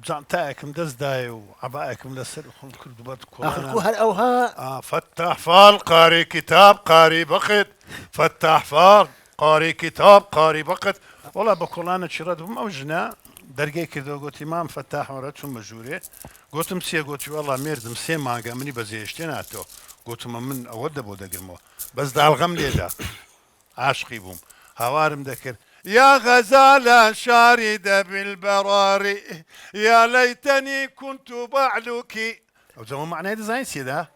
جانتایەکم دەستدایە و عەبایەکم لەسەر خۆم کرد بەت ئەخکو هەر ئەوها فتح فال قاری کتاب قاری بەقت فتح فال قاری کتاب قاری بەقت وەڵا بە کۆڵانە چیرەت بووم ئەو ژنە دەرگای کردەوە گوتی مام فتاح وەرە چوون بە ژوورێ گوتم سێ گوتی وەڵا مێردم سێ مانگە منی بە زێشتێ ناتەوە گوتمە من ئەوە دەبۆ دەگرمەوە بەس داڵغەم لێدا عاشقی بووم هاوارم دەکرد يا غزالة شارد بالبراري يا ليتني كنت بعلك او زمان معناه ديزاين سيدا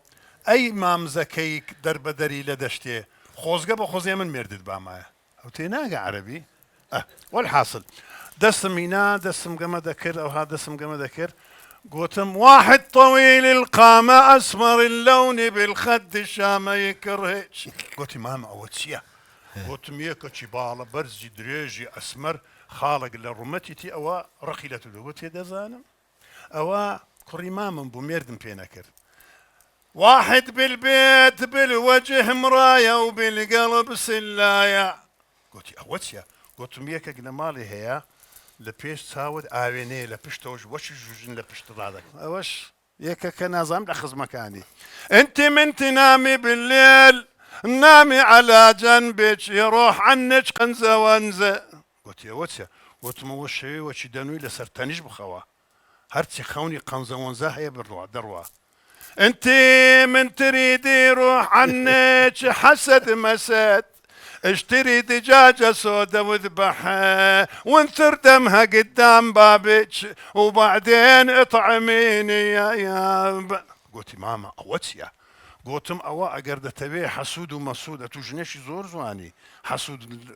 اي مامزكي درب دري لدشتي خوزقه بخوزي من مردد بامايا او تيناقة عربي والحاصل دسم هنا دسم قمة ذكر او هذا دسم قمة ذكر قوتم واحد طويل القامة اسمر اللون بالخد الشام يكرهش قلت ماما اوتشيا قوتم يكتشي بالا برزي دريجي اسمر خالق للرمتي او رخيلة قلت يا دزانم او كريمام بميردم بينكر واحد بالبيت بالوجه مرايا وبالقلب سلايا قلت اوتشيا قلت ميكا قنمالي هي لبيش تساود آويني لبيش توج وش جوجين لبيش تضادك وش يكا كنازم لأخذ مكاني انت من تنامي بالليل نامي على جنبك يروح عنك قنزة وانزة قلت يا وتسيا قلت ما وشي وشي دانوي لسرتانيش بخوا هرتي خوني قنزة وانزة هي بالروح دروا انت من تريدي روح عنك حسد مسد اشتري دجاجة سودة واذبحها وانثر دمها قدام بابك وبعدين اطعميني يا قلت ماما اوتسيا قلتم اوا اقرد تبي حسود ومسود اتوجنيش زور زواني حسود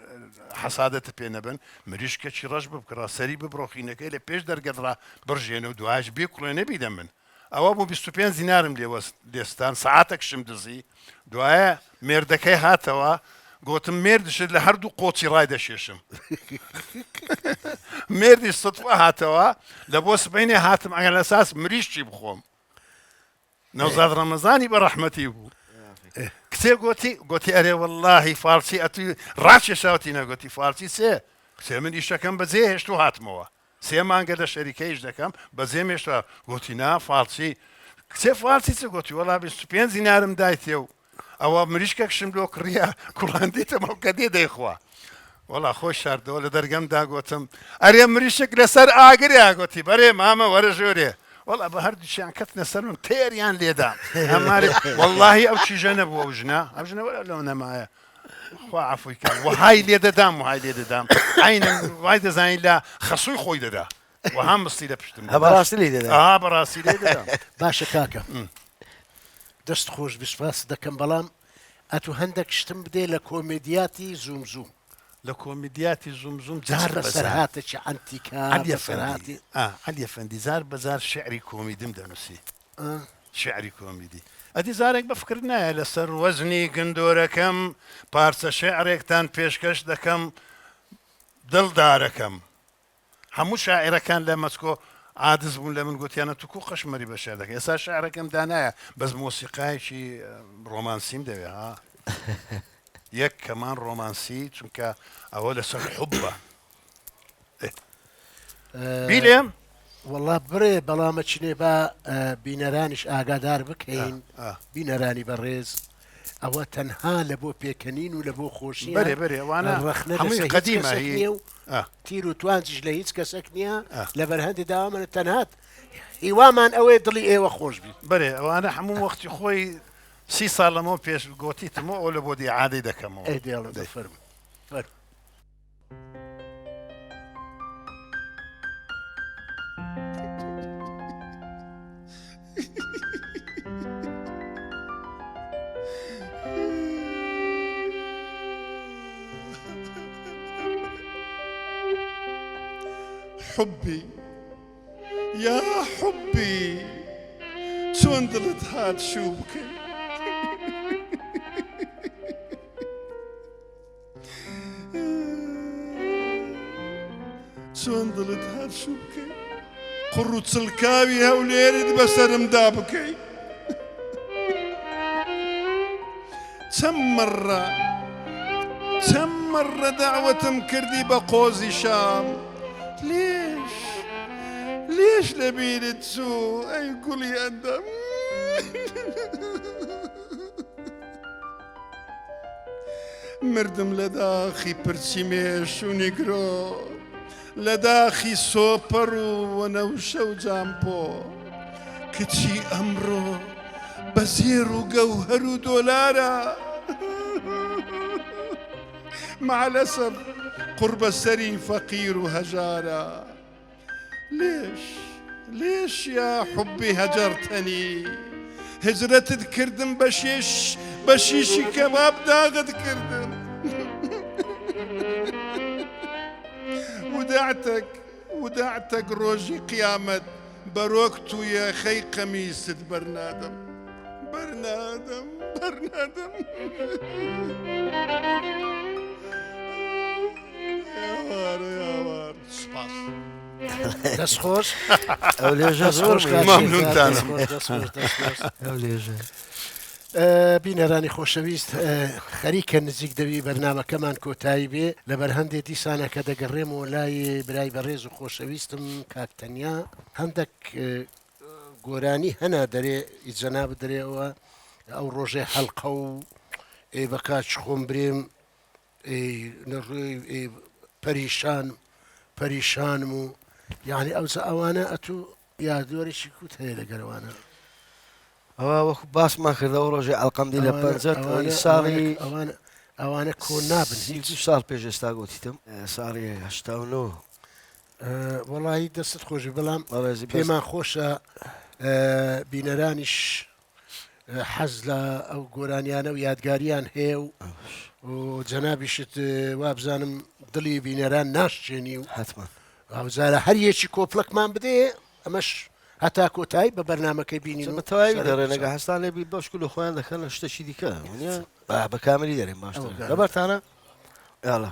حسادة بينبن مريش كتشي رجب بكرا سري ببروخينك الى بيش در قدرة برجين ودواج بيكلو نبي دمن اوا بو 25 زينارم ليستان ساعتك شمدزي دوايا ميردكي هاتوا قوتم ميردش اللي هردو قوتي رايدة شيشم مێردی سوتوە هاتەوە لە بۆ سبینێ هاتم ئەگەر لە ساس مریشتی بخۆم نەوزاد ڕەمەزانی بە ڕەحمەتی بوو کتێ گوتی ئەرێ واللهی فارسی ئەتوی ڕاکێشاوتی نەگوتی فارسی کتێ من ئیشەکەم بەجێ هێشت و هاتمەوە 3 مانگە لە شەریکەیش دەکەم بەجێ مێشتە گوتی نا فارسی کتێ فارسی چ گوتی وەڵا 25 دینارم دایتێ و ئەوە مریشکە کشم لۆ کڕیا کوڕاندیتەمە کە دێ دەیخوا وەڵا خۆش شاردەوە لە دەرگەمدا گوتم ئەرێ مریشک لەسەر ئاگریا گوتی بەرێ مامە وەرە ژۆرێ وەڵا بە هەردووچیان کەتنە سەرم تێریان لێدام ئەمارێ وەڵڵاهی ئەو چیژە نەبووە ئەو ژنە ئەو ژنە وەرە لەو نەمایە خوا عەفوی کە وهای لێ دەدام وهای لێ دەدام عینەن وای دەزانین لە خەسووی خۆی دەدا وەها مستی لە پشتم بەڕاستی لێ دەدا بەڕاستی لێ دەدام باشە کاکە دەست خۆش بسپاس دەکەم بەڵام ئەتو هەندێک شتم بدێ لە کۆمێدیاتی زومزوم لە کۆمیدیاتی زومزوم جار لەسەر هاتێکی ئەنتیکا عەلی ئەفەندی زار بەزار شعری کۆمیدیم دەنووسی شعری کۆمیدی ئەدی زارێک بە فکر نایە لەسەر وەزنی گندۆرەکەم پارچە شعرێکتان پێشکەش دەکەم دڵدارەکەم هەموو شاعیرەکان لە مەسکۆ عادز بوون لە من گوتیانە توکو قەشمەری بە شعر دەکەی ئێستا شعرەکەم دانایە بەس مۆسیقایەکی ڕۆمانسیم دەوێ ها یەک کەمان ڕۆمانسی چونکە ئەوە لەسەر حوبە بیلێم وەڵا برێ بەڵامە چنێ بە بینەرانیش ئاگادار بکەین بینەرانی بەڕێز ئەوە تەنها لە بۆ پێکەنین و لە بۆ خۆشی بەرێ ئەوانە ڕەخنە قەدیمە و تیر و توانجیش لە هیچ کەسێک نییە لە بەرهەندی داوامەنە تەنهات هیوامان ئەوەی دڵی ئێوە خۆش بی بەرێ ئەوانە هەموو وەختی خۆی 30 ساڵ لەمەوە پێش گۆتیتمەوە ئەو لە بۆ دی عادەی دەکەمەوە فەرمو حبي يا حبي چۆن دڵت هات شوو بکەی چۆن دڵت هات شوو بکەی قڕ و چڵکاوی هەولێرت بەسەرمدا بکەی چەند مەڕە داوەتم کردی بە قۆزی شام ليش لبيرت سو اي قولي اندم مردم لداخي برسيميش ونيجرو لداخي سوبرو ونوشة وجامبو كتشي امرو بزير وجوهر ودولارا مع الاسف قرب السري فقير وهجارة ليش يا حبي هجرتني هجرتت كردم بشيشي كباب داغت كردم ودعتك روجي قيامت بروكتو يا خي قميصة برنادم يا وار سباس دەست خۆش ئەو لێژە زۆر مەمنونتانم ئەو لێژە بینەرانی خۆشەویست خەریکە نزیک دەوی بەرنامەکەمان کۆتایی بێ لە بەرهەندێک دیسانە کە دەگەڕێمەوە لای برای بەڕێز و خۆشەویستم کاکتەنیا هەندێک گۆرانی هەنا دەرێ ئیجەنا بدرێەوە ئەو ڕۆژێ هەڵقە و بە کاچ خۆم برێم لەڕێی پەریشانم و یعنی ئەوانە ئەتوو یادوەرێکی کوت هەیە لەگەرەوانە ئەوە وەکو باسمان کردەوە ڕۆژێ ئەڵقەمدی لە پەنجەر ساڵی ئەوانە کۆ نابن هیچ ساڵ پێش ئێستا گوتیتم ساڵی 89 وەڵی دەستت خۆشی بەڵام پێمان خۆشە بینەرانیش حەز لە ئەو گۆرانیانە و یادگاریان هەیە و جەنابیشت وابزانم دڵی بینەران ناشچێنی و حتمما ئەوزارە هەریەکی کۆپلەکمان بدێ ئەمەش هەتا کۆتایی بە بەرنمەکەی بینین بەتەواوی دەڕێ نەگە هەستان لێبی بەشکل و خۆیان دەکەن لە شتێکی دیکە بە کاملی دەرێن باشتر لەبەرتانە یاڵە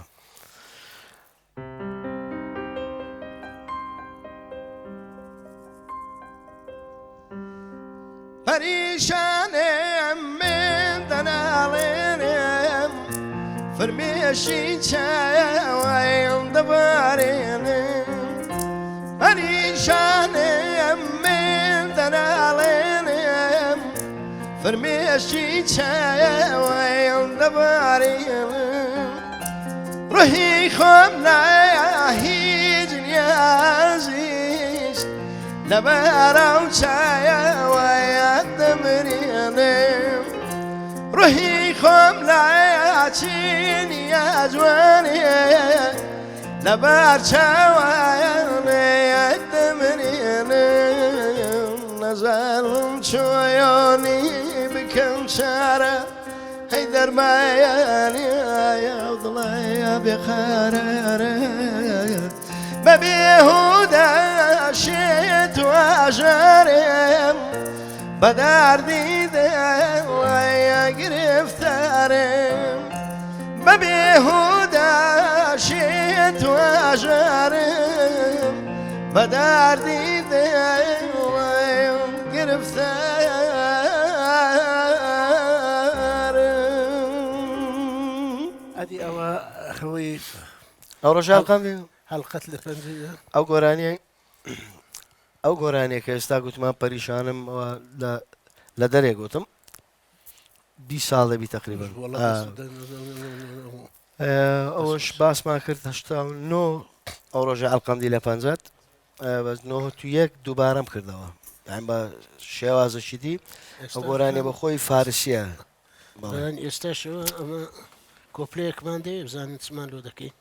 پەریشانم من دەناڵێنم فرمێشی چاوەیم دەبارێنم پەریشانم من دەناڵێنم فرمێشی چاوەیم دەبارێنم ڕۆحی خۆم نایە هیچ نیازیش لەبارە و چایەوەیە دەمرێنم ڕۆحی خۆم نایە چی نیازوانێ لەبار چاوەیە دەمرێنم نەزانم چۆیۆنی بکەم چارە هەی دەرمایانیە دڵایە بێقارارە بەبێهودا شێت و ئاژارم بە داردی دڵایە گرفتارم بەبێهودا شێت و ئاژارم بە داردی دڵایە گرفتارم ئەدی ئەوە خەوەی ئەو ڕۆژان قەندی هەڵقەت لە پەنجەیە ئەو گۆرانەیە کە ئێستا گوتمان پەریشانم لە دەرێ گوتم 20 ساڵ دەبی تقریبا ئەوەش باسمان کرد 89 ئەو ڕۆژە ئەڵقەندی لە پەنجەت بەس 91 دووبارەم کردەوە بە شێوازەشی دی ئەو گۆرانێ بە خۆی فارسیە ئێستاشەوە ئەمە کۆپلەیەکمان دێ بزانین چمان لۆ دەکەی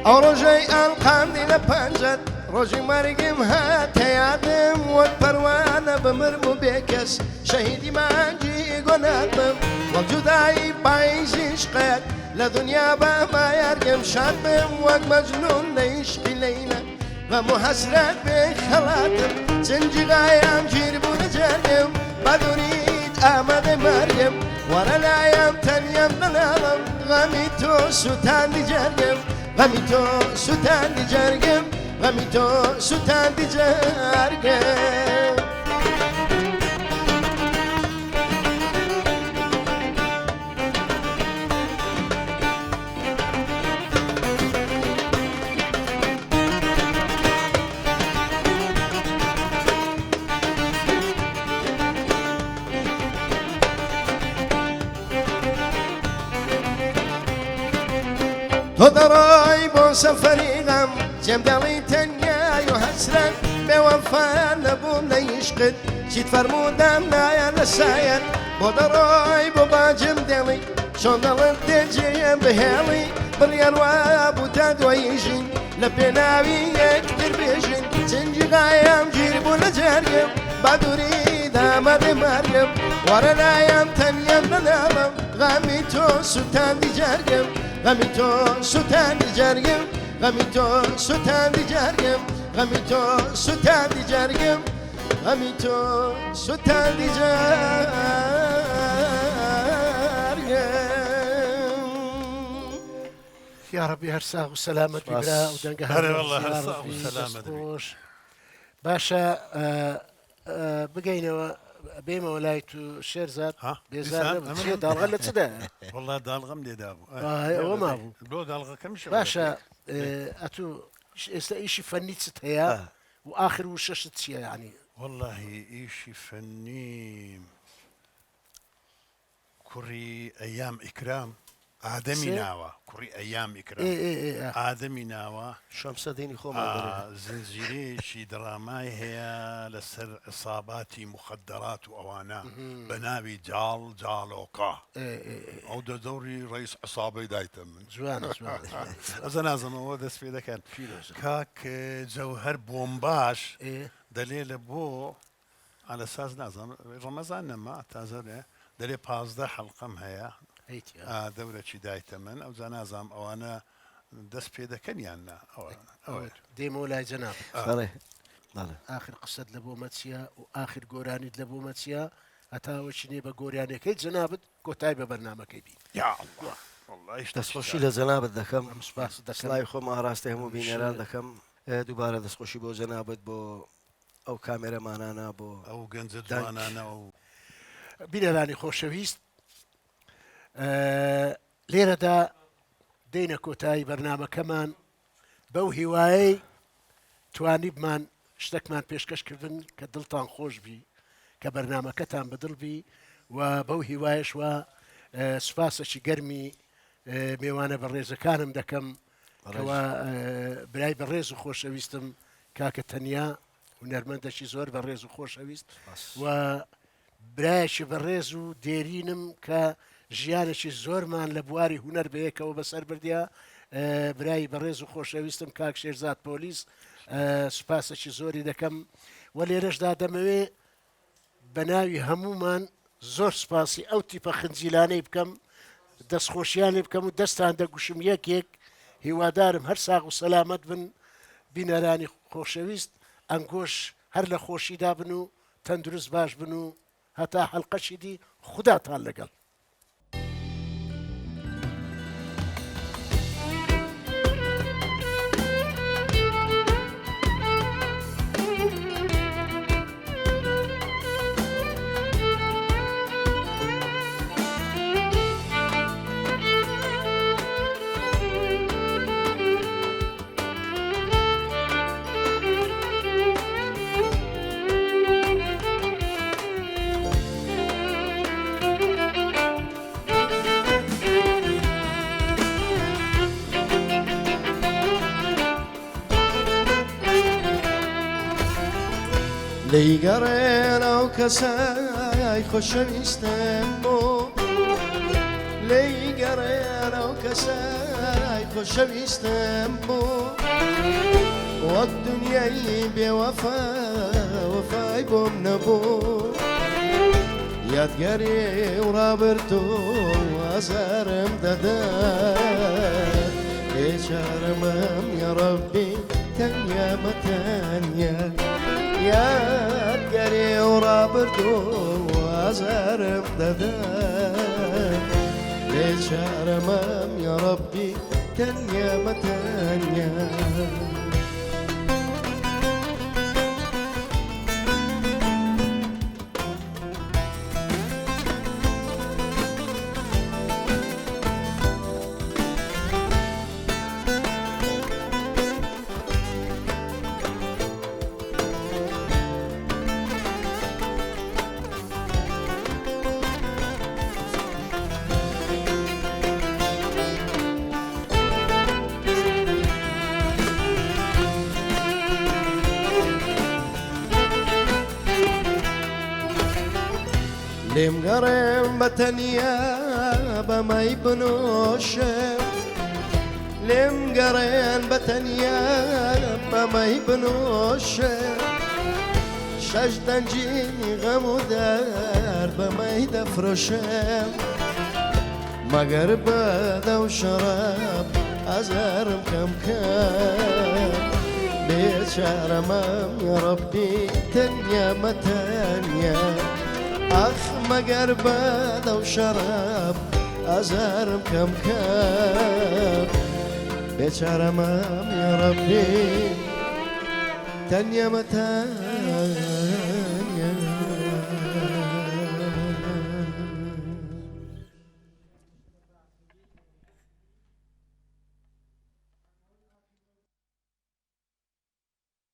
ئەو ڕۆژەی ئەڵقاندی لە پەنجەت ڕۆژی مەرگم هاتە یادم وەک پەروانە بمرم و بێکەس شەهیدی مانجی گۆناتم وەک جودایی پاییزی عشقەت لە دنیا بەمایارگەم شاد بم وەک مەجنون لە عیشقی لەیلە غەم و حەسرەت بێ خەڵاتم چنجی غایام گیر بوو لە جەرگم بە دووریت ئامادە مەرگم وەرە لایەم تەنیەم نەناڵم غەمی تۆ سووتاندی جەرگم غەمی تۆ سووتاندی جەرگم غەمی تۆ سووتاندی جەرگم تۆ دەڕۆی بۆ سەفەری غەم جێم دەڵی تەنیای و حەسرەت بێوەفا نەبووم لە عیشقت چیت فەرموودەم نایە لە سایەت بۆ دەڕۆی بۆ باجم دێڵی چۆن دەڵت تێجێ بهێڵی بڕیار وا بوو تا دوای ژین لە پێناوی یەکتر بێژین چنجی غایام گیر بوو لە جەرگم با دووری دامەدە مەرگم وەرە لایەم تەنیەم نەناڵم غەمی تۆ سووتاندی جەرگم غەمی تۆ سووتاندی جەرگم غەمی تۆ سووتاندی جەرگم غەمی تۆ سووتاندی جەرگم غەمی تۆ سووتاندی جەرگم یا ڕەبی هەر ساغ و سەلامەت بیبرا و دەنگە خۆش باشە بگەینەوە بێمەوە لای تو شێرزاد بێزار داڵغە لە چدا وڵا داڵغەم لێدا بوو ئەوە مابوو بۆ داڵغەکەمیش باشە ئەتو ئێستا ئیشی فەنی چت هەیە و آخر و شەشت چییە ینی والله ئیشی فەنی کوڕی ئەیام ئیکرام ئادەمی سێ؟ ناوە کوڕی ئەیام ئیکرام ئێ ئادەمی ناوە شەمسە دینی خۆمان دەرێ زنجیرێکی دڕامای هەیە لەسەر عساباتی مخدرات و ئەوانە بە ناوی جاڵۆکا ئەو دەدەوری ڕئیس عسابەی دایتە من جوانە ئەزە نازمەوە دەست پێ دەکەن کاک جەوهەر بۆمباش دەلێ لە بۆ على ساز نازم ڕەمەزان نەما تازە دەلێ 15 حەڵقەم هەیە دەورەی دایتە من ئەو جا نازام ئەوانە دەست پێ دەکەنیان نا دێمەوە لای جەناب آخر قسەت لە بۆ مەچیە و آخر گۆرانیت لە بۆ مەچیە هەتاوەچی نێ بە گۆریانەکەی جەنابەت کۆتای بە بەرنامەکەی بی دەستخۆشی لە جەنابەت دەکەم دەسڵای خۆمە ڕاستی هەموو بینەران دەکەم دووبارە دەستخۆشی بۆ جەنابەت بۆ ئەو کامێرەمانانە بۆ ئەو گەنجە جوانانە و بینەرانی خۆشەویست لێرەدا دێنە کۆتایی بەرنامەکەمان بەو هیوایەی توانی بمان شتێکمان پێشکەشکردن کە دڵتان خۆش بی کە بەرنامەکەتان بەدڵ بی و بەو هیوایش وە سوپاسەکی گەرمی میوانە بەڕێزەکانم دەکەم کەوە برای بەڕێز و خۆشەویستم کاکە تەنیا هونەرمەندەکی زۆر بەڕێز و خۆشەویست و برایەکی بەڕێز و دێرینم کە ژیانێکی زۆرمان لە بواری هوەر بەیەکەوە بەسەر بردیا برای بەڕێز و خۆشەویستم کاک شێرزاد پۆلیس سوپاسێکی زۆری دەکەم و لێرەشدا دەمەوێ بە ناوی هەمومان زۆر سوپاسی ئەو تیپە خنجیلانەی بکەم دەستخۆشیانێ بکەم و دەستان دەگوشم یەکێک هیوادارم هەر ساغ و سەلامەت بن بینەرانی خۆشەویست ئەنگۆش هەر لە خۆشیدا بن و تەندروست باش بن و هەتا حەڵقەشی دی خوداتان لەگەڵ لەیگەڕێن ئەو کەسای خۆشەویستم بۆ لەیگەڕێن ئەو کەسای خۆشەویستم بۆ وەک دنیای بێوەفا وەفای بۆم نەبوو یادگاری و ڕابردوو ئازارم دەدات بێچارەمەم یا ڕەبی تەنیامە تەنیا یادگاری و ڕابردوو ئازارم دەدات بێچارەمەم یا ڕەبی تەنیامە تەنیا لێم گەڕێم بە تەنیا بەمای بنۆشم لێم گەڕێن بە تەنیا بەمای بنۆشم شەش دەنجی غەم و دەر بەمای دەفرۆشم مەگەر بەدە و شەراب ئازارم کەم کەم بێچارەمەم یا ڕەبی تەنیامە تەنیا ئەخ مەگەر بەدە و شەراب ئازارم کەم کەم بێچارەمەم یا ڕەبی تەنیامە تەنیا